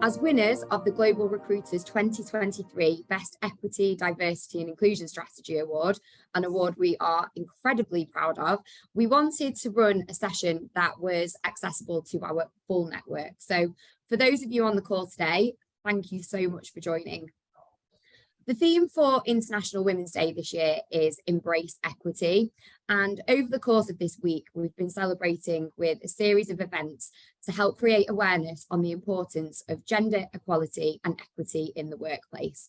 As winners of the Global Recruiters 2023 Best Equity, Diversity and Inclusion Strategy Award, an award we are incredibly proud of, we wanted to run a session that was accessible to our full network. So for those of you on the call today, thank you so much for joining. The theme for International Women's Day this year is Embrace Equity. And over the course of this week, we've been celebrating with a series of events to help create awareness on the importance of gender equality and equity in the workplace.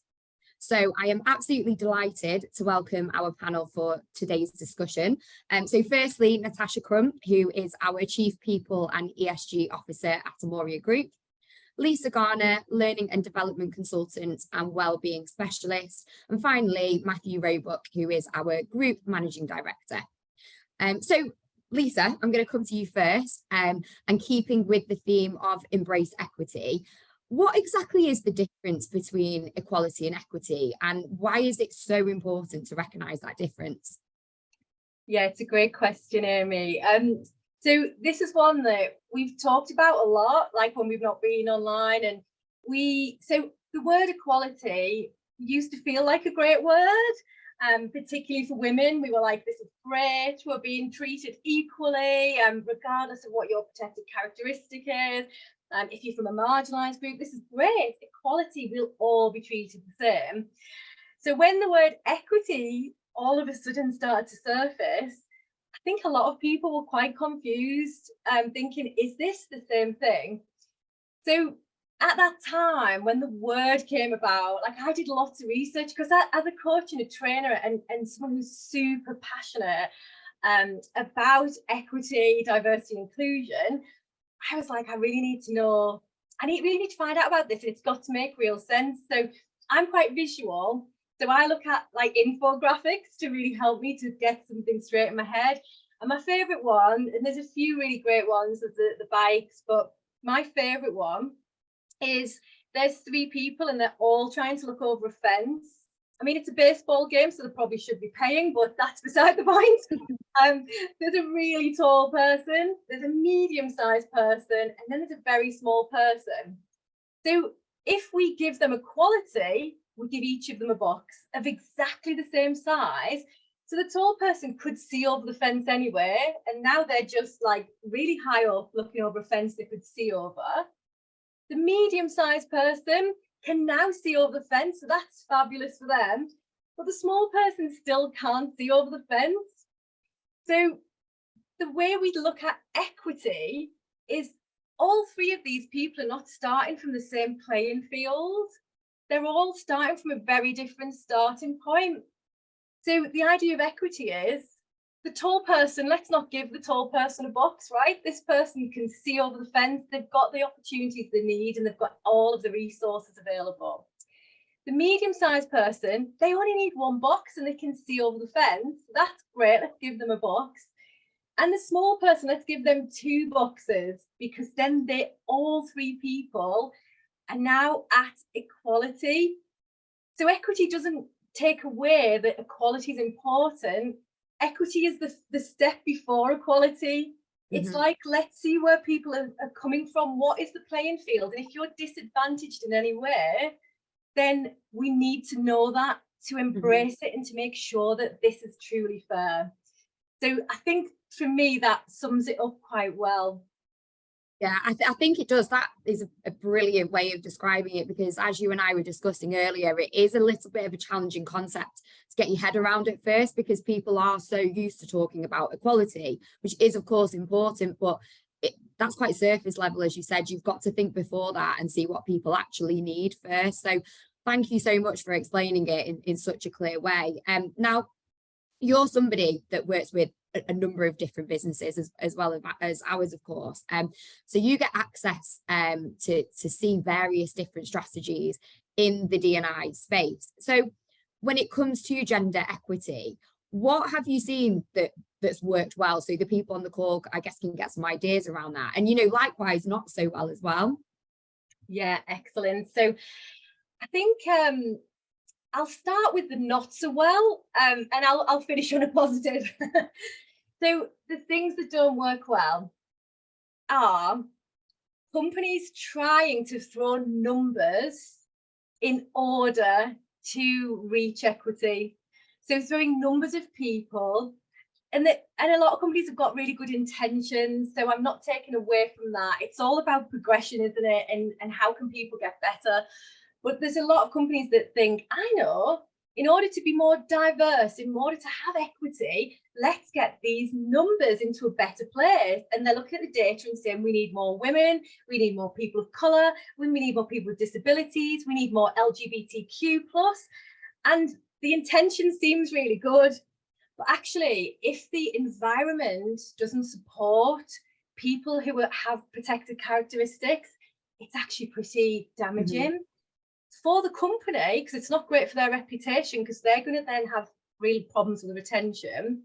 So I am absolutely delighted to welcome our panel for today's discussion. So firstly, Natasha Crump, who is our Chief People and ESG Officer at Amoria Group. Lisa Garner, Learning and Development Consultant and Wellbeing Specialist. And finally, Matthew Roebuck, who is our Group Managing Director. So Lisa, I'm going to come to you first, and keeping with the theme of Embrace Equity, what exactly is the difference between equality and equity, and why is it so important to recognise that difference? Yeah, it's a great question, Amy. So this is one that we've talked about a lot, like when we've not been online, and so the word equality used to feel like a great word, particularly for women. We were like, this is great, we're being treated equally, regardless of what your protected characteristic is. If you're from a marginalised group, this is great. Equality, will all be treated the same. So when the word equity all of a sudden started to surface, I think a lot of people were quite confused, thinking, is this the same thing? So at that time, when the word came about, like, I did lots of research, because as a coach and a trainer and someone who's super passionate about equity, diversity and inclusion, I was like, I really need to know, really need to find out about this, and it's got to make real sense. So I'm quite visual. So I look at like infographics to really help me to get something straight in my head. And my favourite one, and there's a few really great ones of the bikes, but my favourite one is there's three people and they're all trying to look over a fence. I mean, it's a baseball game, so they probably should be paying, but that's beside the point. There's a really tall person, there's a medium-sized person, and then there's a very small person. So if we give them equality, we give each of them a box of exactly the same size. So the tall person could see over the fence anyway, and now they're just like really high up looking over a fence they could see over. The medium-sized person can now see over the fence, so that's fabulous for them. But the small person still can't see over the fence. So the way we look at equity is all three of these people are not starting from the same playing field. They're all starting from a very different starting point. So the idea of equity is the tall person, let's not give the tall person a box, right? This person can see over the fence, they've got the opportunities they need, and they've got all of the resources available. The medium-sized person, they only need one box and they can see over the fence. That's great, let's give them a box. And the small person, let's give them two boxes, because then they all three people are now at equality. So equity doesn't take away that equality is important. Equity is the step before equality. It's like, let's see where people are coming from. What is the playing field? And if you're disadvantaged in any way, then we need to know that, to embrace it and to make sure that this is truly fair. So I think for me, that sums it up quite well. Yeah, I think it does. That is a brilliant way of describing it, because as you and I were discussing earlier, it is a little bit of a challenging concept to get your head around at first, because people are so used to talking about equality, which is of course important, but that's quite surface level. As you said, you've got to think before that and see what people actually need first. So thank you so much for explaining it in such a clear way. Now, you're somebody that works with a number of different businesses as well as ours, of course. So you get access to see various different strategies in the D&I space. So when it comes to gender equity, what have you seen that's worked well, so the people on the call, I guess, can get some ideas around that, and likewise not so well as well? Yeah, excellent. So I think I'll start with the not so well, and I'll finish on a positive. So the things that don't work well are companies trying to throw numbers in order to reach equity. So throwing numbers of people, and a lot of companies have got really good intentions. So I'm not taking away from that. It's all about progression, isn't it? And how can people get better? But there's a lot of companies that think, I know, in order to be more diverse, in order to have equity, let's get these numbers into a better place. And they're looking at the data and saying, we need more women, we need more people of colour, we need more people with disabilities, we need more LGBTQ+. And the intention seems really good. But actually, if the environment doesn't support people who have protected characteristics, it's actually pretty damaging for the company, because it's not great for their reputation, because they're going to then have real problems with the retention.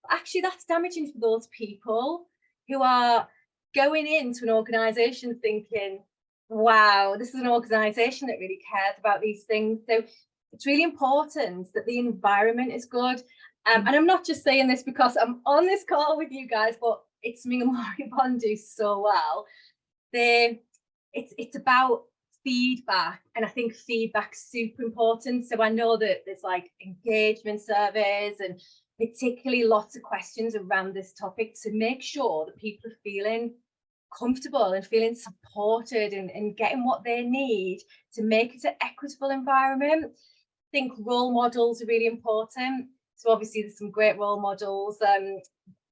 But actually, that's damaging for those people who are going into an organisation thinking, wow, this is an organisation that really cares about these things. So it's really important that the environment is good. And I'm not just saying this because I'm on this call with you guys, but it's something Amoria do so well. It's about feedback, and I think feedback's super important. So I know that there's like engagement surveys and particularly lots of questions around this topic to make sure that people are feeling comfortable and feeling supported and getting what they need to make it an equitable environment. I think role models are really important. So obviously there's some great role models,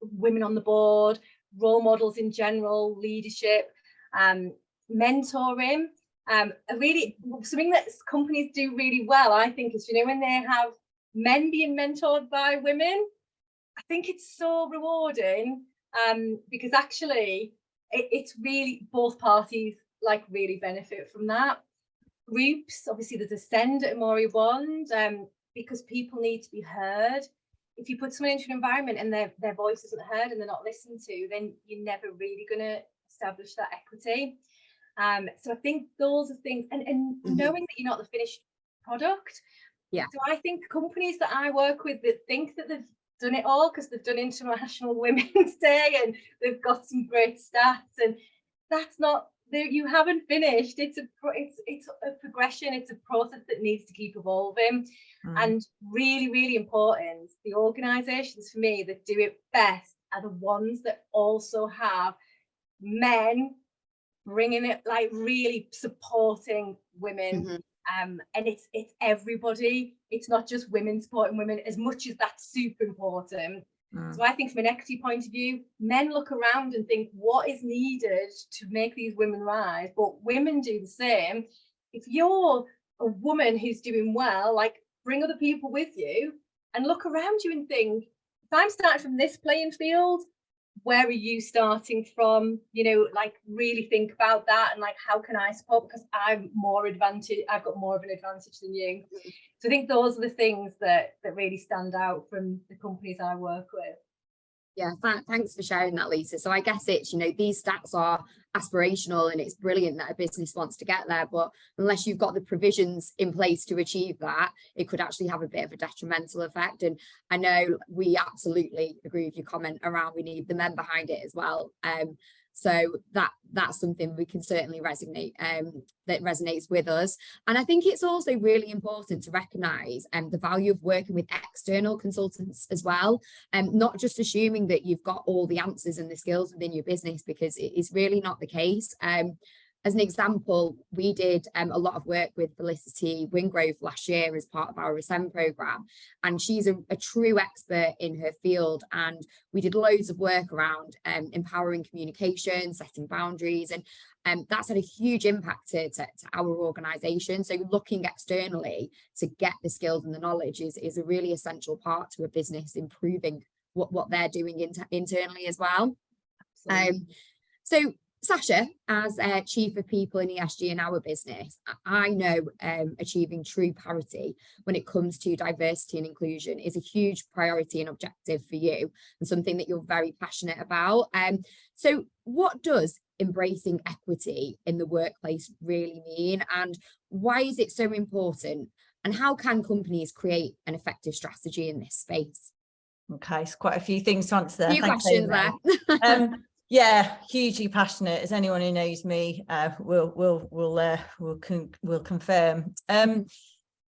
women on the board, role models in general, leadership, mentoring. Really something that companies do really well, I think, is, you know, when they have men being mentored by women, I think it's so rewarding, because actually it's really, both parties like really benefit from that. Groups, obviously there's a send at Amoria Bond, because people need to be heard. If you put someone into an environment and their voice isn't heard and they're not listened to, then you're never really going to establish that equity. So I think those are things, and knowing that you're not the finished product. Yeah. So I think companies that I work with that think that they've done it all because they've done International Women's Day and they've got some great stats, and that's not, you haven't finished. It's a progression. It's a process that needs to keep evolving. And really, really important, the organisations for me that do it best are the ones that also have men bringing it, like really supporting women. And it's everybody. It's not just women supporting women, as much as that's super important. So I think from an equity point of view, men look around and think, what is needed to make these women rise? But women do the same. If you're a woman who's doing well, like, bring other people with you and look around you and think, if I'm starting from this playing field, where are you starting from? You know, like, really think about that, and like, how can I support, because I've got more of an advantage than you. So I think those are the things that really stand out from the companies I work with. Yeah, thanks for sharing that, Lisa. So I guess it's, you know, these stats are aspirational and it's brilliant that a business wants to get there, but unless you've got the provisions in place to achieve that, it could actually have a bit of a detrimental effect. And I know we absolutely agree with your comment around we need the men behind it as well. So that's something we can certainly resonate, that resonates with us. And I think it's also really important to recognise the value of working with external consultants as well, not just assuming that you've got all the answers and the skills within your business, because it is really not the case. As an example, we did a lot of work with Felicity Wingrove last year as part of our Ascend programme, and she's a true expert in her field, and we did loads of work around empowering communication, setting boundaries, and that's had a huge impact to our organisation. So looking externally to get the skills and the knowledge is a really essential part to a business improving what they're doing internally as well. So Sasha, as Chief of People and ESG in our business, I know achieving true parity when it comes to diversity and inclusion is a huge priority and objective for you, and something that you're very passionate about. So what does embracing equity in the workplace really mean, and why is it so important, and how can companies create an effective strategy in this space? Okay, so quite a few things to answer there. A few questions there. Yeah, hugely passionate, as anyone who knows me will confirm. I'm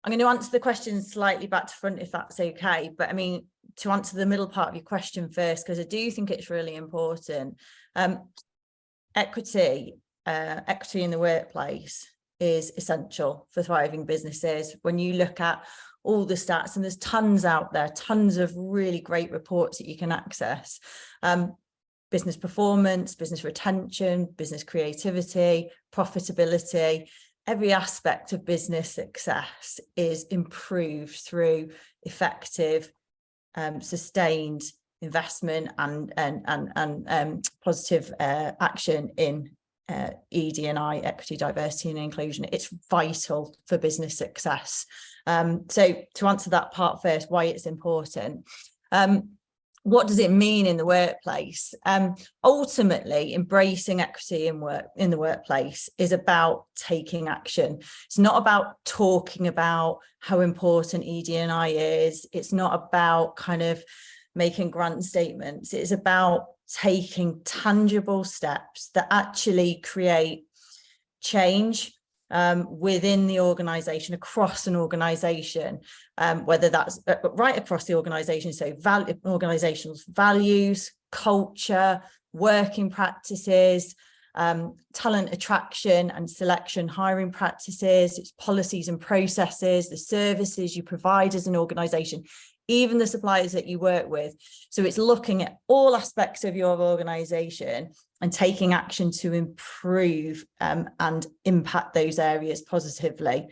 going to answer the question slightly back to front, if that's okay. But I mean, to answer the middle part of your question first, because I do think it's really important. Equity in the workplace is essential for thriving businesses. When you look at all the stats, and there's tons out there, tons of really great reports that you can access. Business performance, business retention, business creativity, profitability, every aspect of business success is improved through effective, sustained investment and positive action in ED&I, equity, diversity and inclusion. It's vital for business success. So to answer that part first, why it's important. What does it mean in the workplace? Ultimately, embracing equity in the workplace is about taking action. It's not about talking about how important ED&I is. It's not about kind of making grand statements. It's about taking tangible steps that actually create change within the organization, across an organization, whether that's right across the organization, so organizational values, culture, working practices, talent attraction and selection, hiring practices, it's policies and processes, the services you provide as an organization, even the suppliers that you work with. So it's looking at all aspects of your organization and taking action to improve and impact those areas positively,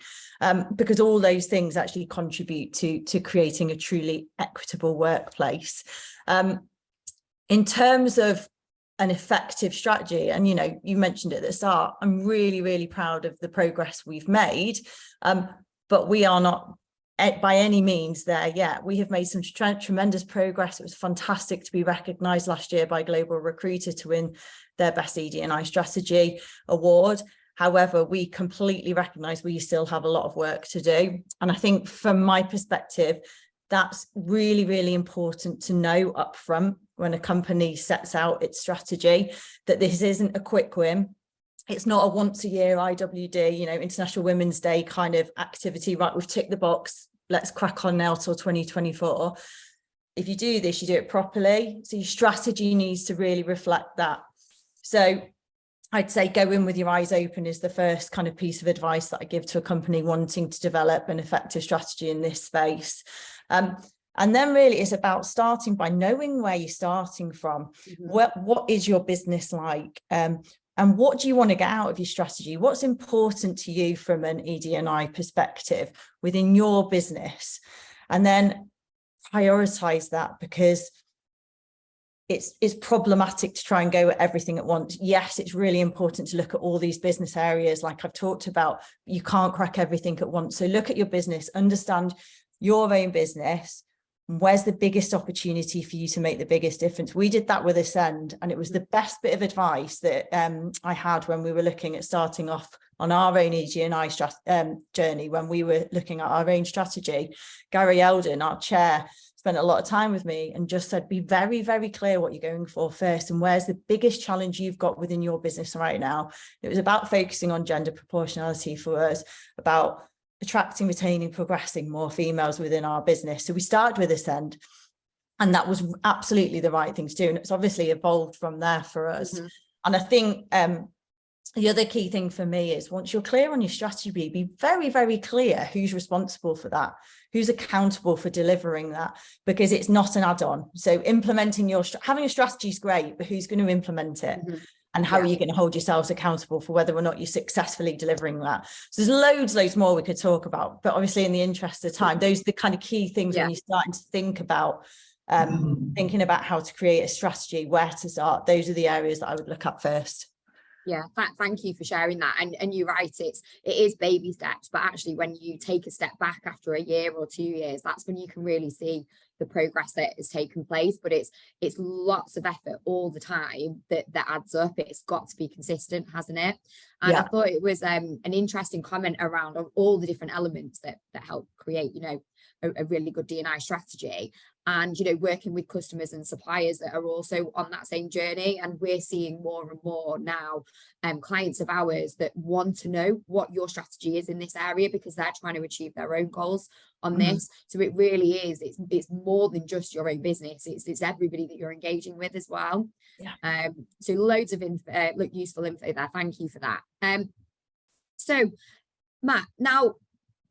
because all those things actually contribute to creating a truly equitable workplace. In terms of an effective strategy, and you mentioned it at the start, I'm really, really proud of the progress we've made, but we are not by any means there yet. We have made some tremendous progress. It was fantastic to be recognised last year by Global Recruiter to win their Best ED&I Strategy award. However, we completely recognise we still have a lot of work to do. And I think from my perspective, that's really, really important to know up front when a company sets out its strategy, that this isn't a quick win. It's not a once a year IWD, International Women's Day kind of activity, right? We've ticked the box, let's crack on now till 2024. If you do this, you do it properly. So your strategy needs to really reflect that. So I'd say go in with your eyes open is the first kind of piece of advice that I give to a company wanting to develop an effective strategy in this space. And then really it's about starting by knowing where you're starting from. What is your business like? And what do you want to get out of your strategy? What's important to you from an ED&I perspective within your business? And then prioritize that, because it's problematic to try and go at everything at once. Yes, it's really important to look at all these business areas like I've talked about. You can't crack everything at once. So look at your business, understand your own business. Where's the biggest opportunity for you to make the biggest difference? We did that with Ascend, and it was the best bit of advice that I had when we were looking at starting off on our own ED&I journey, when we were looking at our own strategy. Gary Eldon, our chair, spent a lot of time with me and just said, be very, very clear what you're going for first, and where's the biggest challenge you've got within your business right now. It was about focusing on gender proportionality for us, about attracting, retaining, progressing more females within our business. So we started with Ascend, and that was absolutely the right thing to do. And it's obviously evolved from there for us. And I think the other key thing for me is, once you're clear on your strategy, be very, very clear who's responsible for that, who's accountable for delivering that, because it's not an add-on. So implementing having a strategy is great, but who's going to implement it? And how are you going to hold yourselves accountable for whether or not you're successfly delivering that? So there's loads more we could talk about, but obviously in the interest of time, those are the kind of key things when you're starting to think about thinking about how to create a strategy, where to start. Those are the areas that I would look at first. Yeah, thank you for sharing that. And you're right, it is baby steps, but actually when you take a step back after a year or 2 years, that's when you can really see the progress that has taken place. But it's lots of effort all the time that adds up. It's got to be consistent, hasn't it? And I thought it was an interesting comment around all the different elements that help create, a really good D&I strategy. and, you know, working with customers and suppliers that are also on that same journey. And we're seeing more and more now clients of ours that want to know what your strategy is in this area, because they're trying to achieve their own goals on this. So it really is, it's more than just your own business, it's everybody that you're engaging with as well. So loads of useful info there. Thank you for that. So Matt, now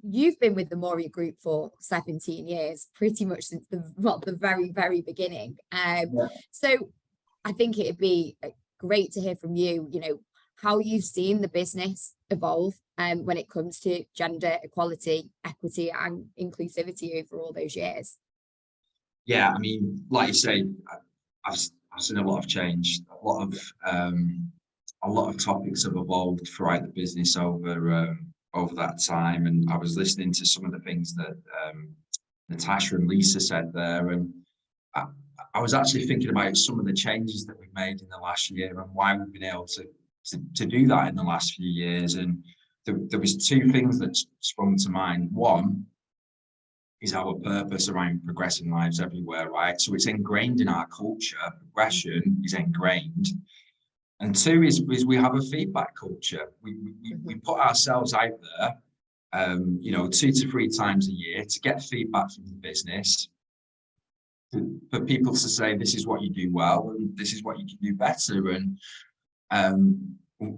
you've been with the Amoria Group for 17 years, pretty much since the very, very beginning. So I think it'd be great to hear from you, you know, how you've seen the business evolve when it comes to gender equality, equity and inclusivity over all those years. Yeah, I mean, like you say, I've seen a lot of change. A lot of topics have evolved throughout the business over that time, and I was listening to some of the things that Natasha and Lisa said there, and I was actually thinking about some of the changes that we've made in the last year and why we've been able to do that in the last few years. And there was two things that sprung to mind. One is our purpose around progressing lives everywhere, right? So it's ingrained in our culture. Progression is ingrained. And two is we have a feedback culture. We put ourselves out there, you know, 2 to 3 times a year to get feedback from the business, for people to say, this is what you do well and this is what you can do better. And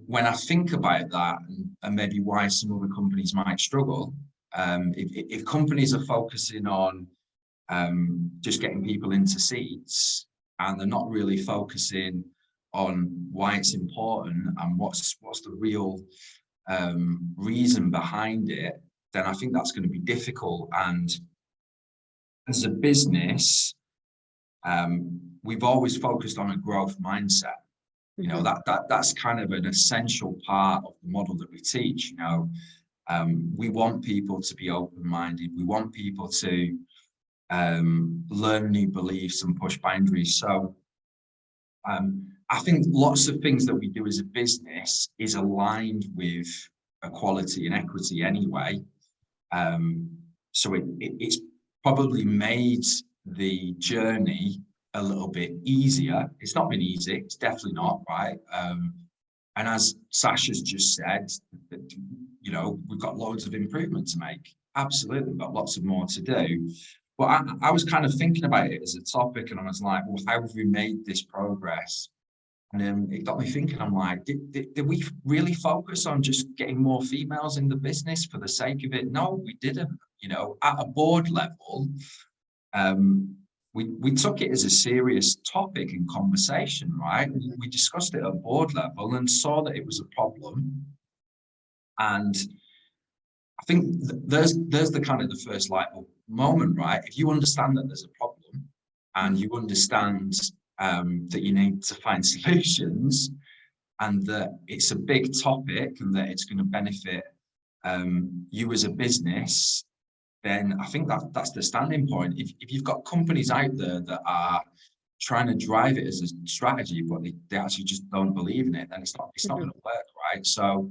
when I think about that and maybe why some other companies might struggle, if companies are focusing on just getting people into seats and they're not really focusing on why it's important and what's the real reason behind it, then I think that's going to be difficult. And as a business, we've always focused on a growth mindset. You know, that's kind of an essential part of the model that we teach. You know, we want people to be open-minded. We want people to learn new beliefs and push boundaries. So I think lots of things that we do as a business is aligned with equality and equity anyway. So it's probably made the journey a little bit easier. It's not been easy, it's definitely not, right? And as Sasha's just said, you know, we've got loads of improvement to make. Absolutely, we've got lots of more to do. But I was kind of thinking about it as a topic, and I was like, well, how have we made this progress? And then it got me thinking, I'm like, did we really focus on just getting more females in the business for the sake of it? No, we didn't. You know, at a board level, we took it as a serious topic and conversation, right? We discussed it at board level and saw that it was a problem. And I think there's the kind of the first light bulb moment, right? If you understand that there's a problem and you understand that you need to find solutions and that it's a big topic and that it's going to benefit you as a business, then I think that's the standing point. If you've got companies out there that are trying to drive it as a strategy, but they actually just don't believe in it, then it's not going to work, right? So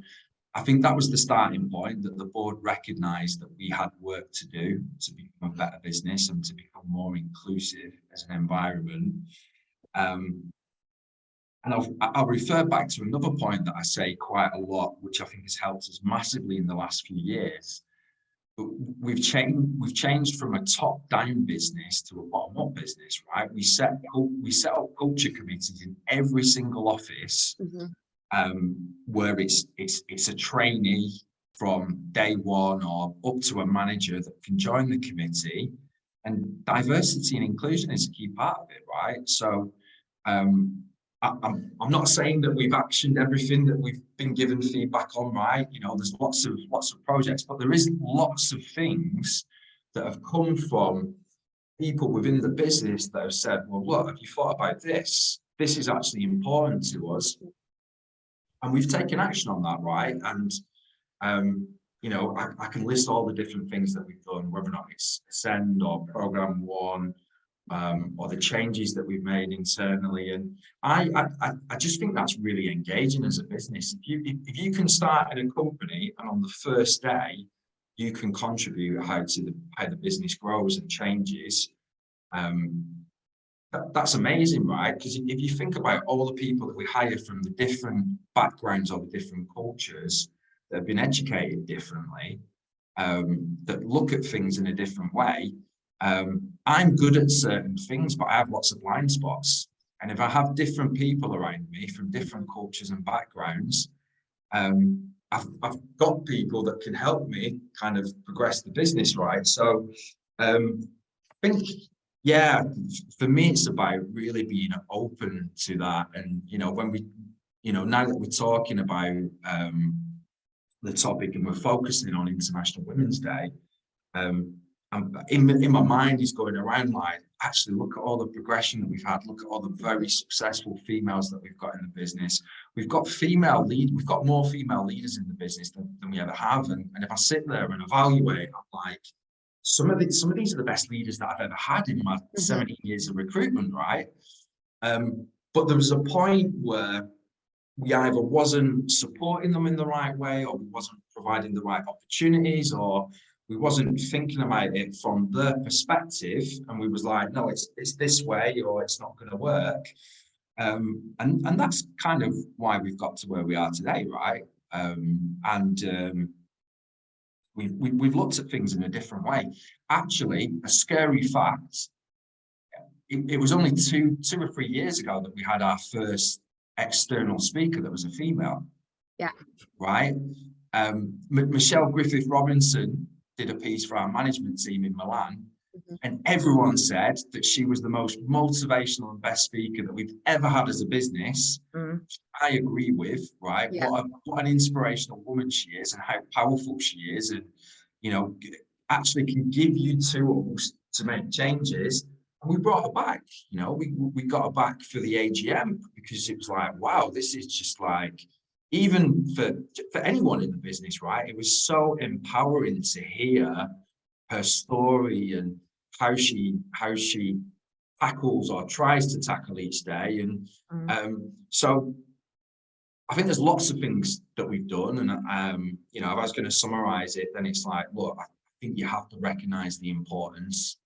I think that was the starting point, that the board recognized that we had work to do to become a better business and to become more inclusive as an environment. And I'll refer back to another point that I say quite a lot, which I think has helped us massively in the last few years. We've changed from a top-down business to a bottom-up business, right? We set up culture committees in every single office, where it's a trainee from day one or up to a manager that can join the committee, and diversity and inclusion is a key part of it, right? So I'm not saying that we've actioned everything that we've been given feedback on, right? You know, there's lots of projects, but there is lots of things that have come from people within the business that have said, well, look, have you thought about this? This is actually important to us. And we've taken action on that, right? And, you know, I can list all the different things that we've done, whether or not it's Send or Program One, or the changes that we've made internally. And I just think that's really engaging as a business. If you can start in a company and on the first day, you can contribute how the business grows and changes, That's amazing, right? Because if you think about all the people that we hire from the different backgrounds or the different cultures that have been educated differently, that look at things in a different way, I'm good at certain things, but I have lots of blind spots. And if I have different people around me from different cultures and backgrounds, I've got people that can help me kind of progress the business, right? So I think, yeah, for me, it's about really being open to that. And, when we, now that we're talking about the topic and we're focusing on International Women's Day, in my mind is going around like, actually look at all the progression that we've had, look at all the very successful females that we've got in the business. We've got more female leaders in the business than we ever have. And if I sit there and evaluate, I'm like, some of these are the best leaders that I've ever had in my 17 years of recruitment, right? But there was a point where we either wasn't supporting them in the right way, or we wasn't providing the right opportunities, or we wasn't thinking about it from their perspective, and we was like, no, it's this way, or it's not going to work. And that's kind of why we've got to where we are today, right? We've looked at things in a different way. Actually, a scary fact, it was only two or 3 years ago that we had our first external speaker that was a female. Yeah. Right? Michelle Griffith Robinson did a piece for our management team in Milan, and everyone said that she was the most motivational and best speaker that we've ever had as a business. I agree with, right? Yeah. What an inspirational woman she is, and how powerful she is, and actually can give you tools to make changes. And we brought her back. We got her back for the AGM because it was like, wow, this is just like, even for anyone in the business, right? It was so empowering to hear her story and how she tackles or tries to tackle each day. And so I think there's lots of things that we've done. And if I was going to summarize it, then it's like, look, I think you have to recognize the importance.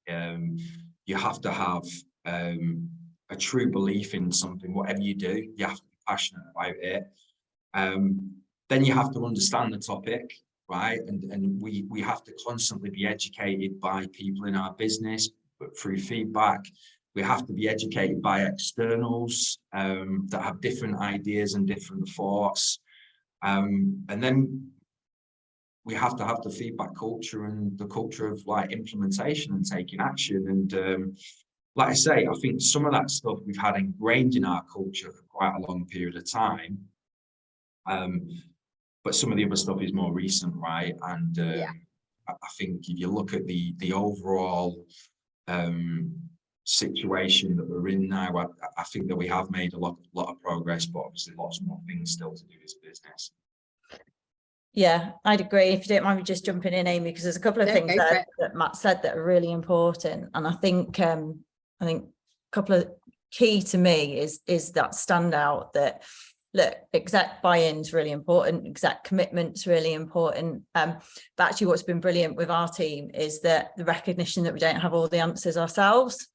You have to have a true belief in something. Whatever you do, you have to be passionate about it. Then you have to understand the topic, right? And we have to constantly be educated by people in our business, but through feedback. We have to be educated by externals that have different ideas and different thoughts. And then we have to have the feedback culture and the culture of like implementation and taking action. And like I say, I think some of that stuff we've had ingrained in our culture for quite a long period of time. But some of the other stuff is more recent, right? And I think if you look at the overall situation that we're in now, I think that we have made a lot of progress, but obviously lots more things still to do as business. Yeah, I'd agree. If you don't mind me just jumping in, Amy, because there's a couple of things that Matt said that are really important. And I think a couple of key to me is that standout that, look, exec buy-in is really important, exec commitment's really important. But actually what's been brilliant with our team is that the recognition that we don't have all the answers ourselves.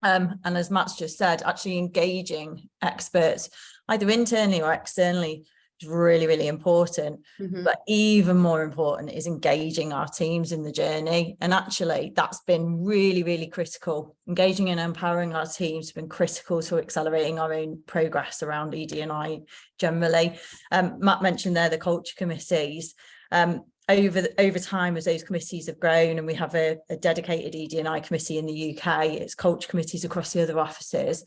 And as Matt's just said, actually engaging experts, either internally or externally, is really, really important. But even more important is engaging our teams in the journey. And actually, that's been really, really critical. Engaging and empowering our teams has been critical to accelerating our own progress around ED&I generally. Matt mentioned there the culture committees. Over time, as those committees have grown, and we have a dedicated ED&I committee in the UK, it's culture committees across the other offices.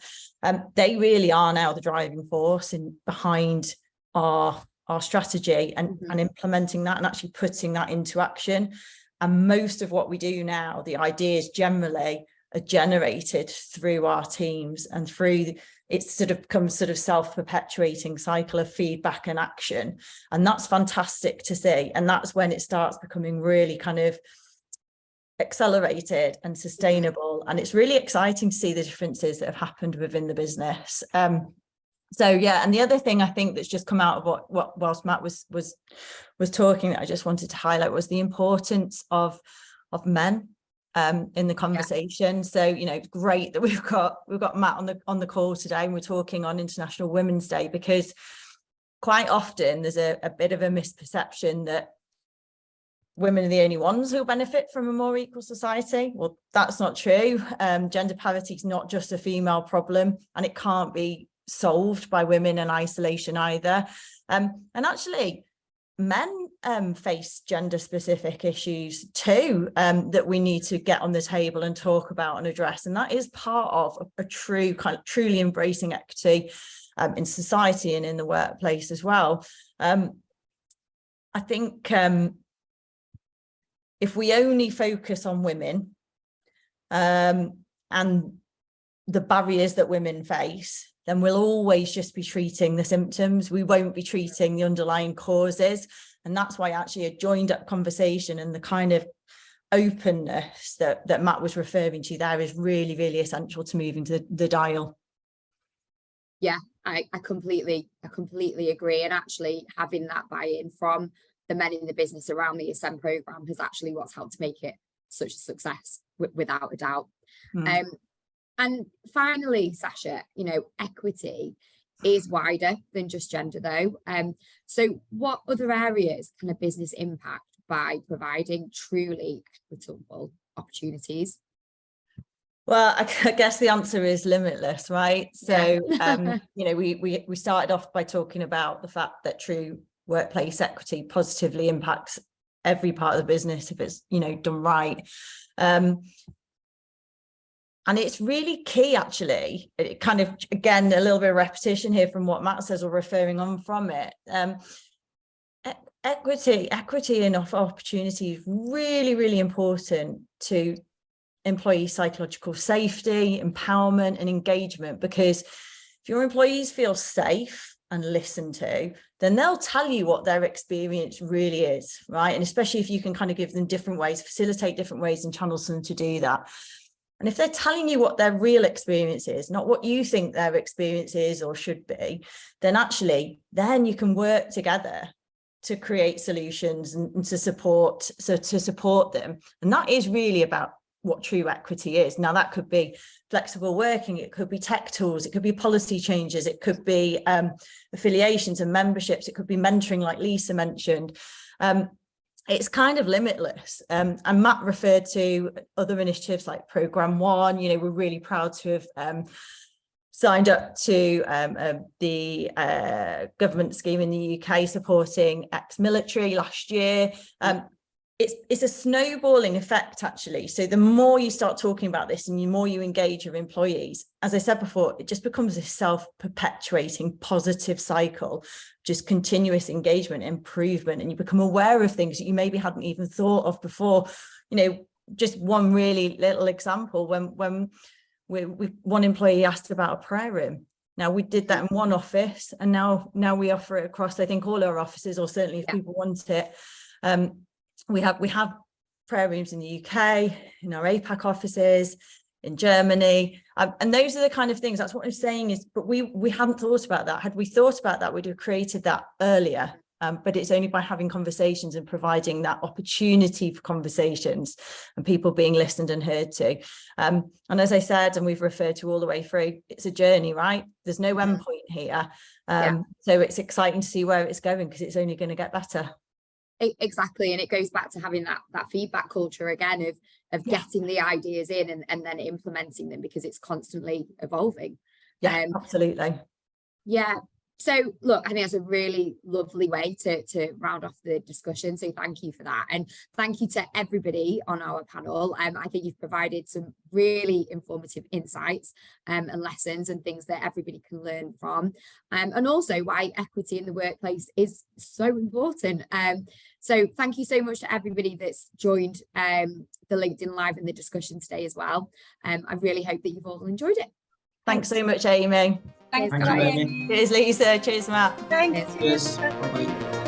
They really are now the driving force behind our strategy and implementing that and actually putting that into action. And most of what we do now, the ideas generally are generated through our teams and through it's sort of becomes sort of self-perpetuating cycle of feedback and action. And that's fantastic to see. And that's when it starts becoming really kind of accelerated and sustainable. And it's really exciting to see the differences that have happened within the business. So yeah, and the other thing I think that's just come out of what whilst Matt was talking that I just wanted to highlight was the importance of men in the conversation. So, you know, it's great that we've got Matt on the call today, and we're talking on International Women's Day, because quite often there's a bit of a misperception that women are the only ones who benefit from a more equal society. Well, that's not true. Gender parity is not just a female problem, and it can't be solved by women in isolation either. And actually, men face gender specific issues too, that we need to get on the table and talk about and address. And that is part of a true kind of truly embracing equity in society and in the workplace as well. I think if we only focus on women and the barriers that women face, then we'll always just be treating the symptoms. We won't be treating the underlying causes. And that's why actually a joined up conversation and the kind of openness that Matt was referring to there is really, really essential to moving to the dial. Yeah, I completely agree. And actually having that buy-in from the men in the business around the Ascend programme has actually what's helped to make it such a success, without a doubt. And finally, Sasha, you know, equity is wider than just gender though. So what other areas can a business impact by providing truly equitable opportunities? Well, I guess the answer is limitless, right? So, you know, we started off by talking about the fact that true workplace equity positively impacts every part of the business if it's, you know, done right. And it's really key, actually. It kind of, again, a little bit of repetition here from what Matt says or referring on from it. Equity and opportunity is really, really important to employee psychological safety, empowerment and engagement, because if your employees feel safe and listened to, then they'll tell you what their experience really is, right? And especially if you can kind of give them different ways, facilitate different ways and channels them to do that. And if they're telling you what their real experience is, not what you think their experience is or should be, then actually, then you can work together to create solutions and to support them. And that is really about what true equity is. Now, that could be flexible working, it could be tech tools, it could be policy changes, it could be affiliations and memberships, it could be mentoring like Lisa mentioned. It's kind of limitless. And Matt referred to other initiatives like Programme One. You know, we're really proud to have signed up to the government scheme in the UK supporting ex-military last year. It's a snowballing effect, actually. So the more you start talking about this and the more you engage your employees, as I said before, it just becomes a self-perpetuating positive cycle, just continuous engagement, improvement, and you become aware of things that you maybe hadn't even thought of before. You know, just one really little example, when one employee asked about a prayer room. Now, we did that in one office, and now we offer it across, I think, all our offices, or certainly if people want it. We have prayer rooms in the UK, in our APAC offices, in Germany, and those are the kind of things. That's what I'm saying is, but we hadn't thought about that. Had we thought about that, we'd have created that earlier. But it's only by having conversations and providing that opportunity for conversations and people being listened and heard to. And as I said, and we've referred to all the way through, it's a journey, right? There's no end point here. So it's exciting to see where it's going, because it's only going to get better. Exactly. And it goes back to having that feedback culture again of getting the ideas in and then implementing them, because it's constantly evolving. Absolutely. Yeah. So look, I think that's a really lovely way to round off the discussion. So thank you for that. And thank you to everybody on our panel. I think you've provided some really informative insights and lessons and things that everybody can learn from. And also why equity in the workplace is so important. So thank you so much to everybody that's joined the LinkedIn Live and the discussion today as well. I really hope that you've all enjoyed it. Thanks so much, Amy. Thanks, Amy. Cheers, Lisa. Cheers, Matt. Thanks. Cheers. Bye-bye.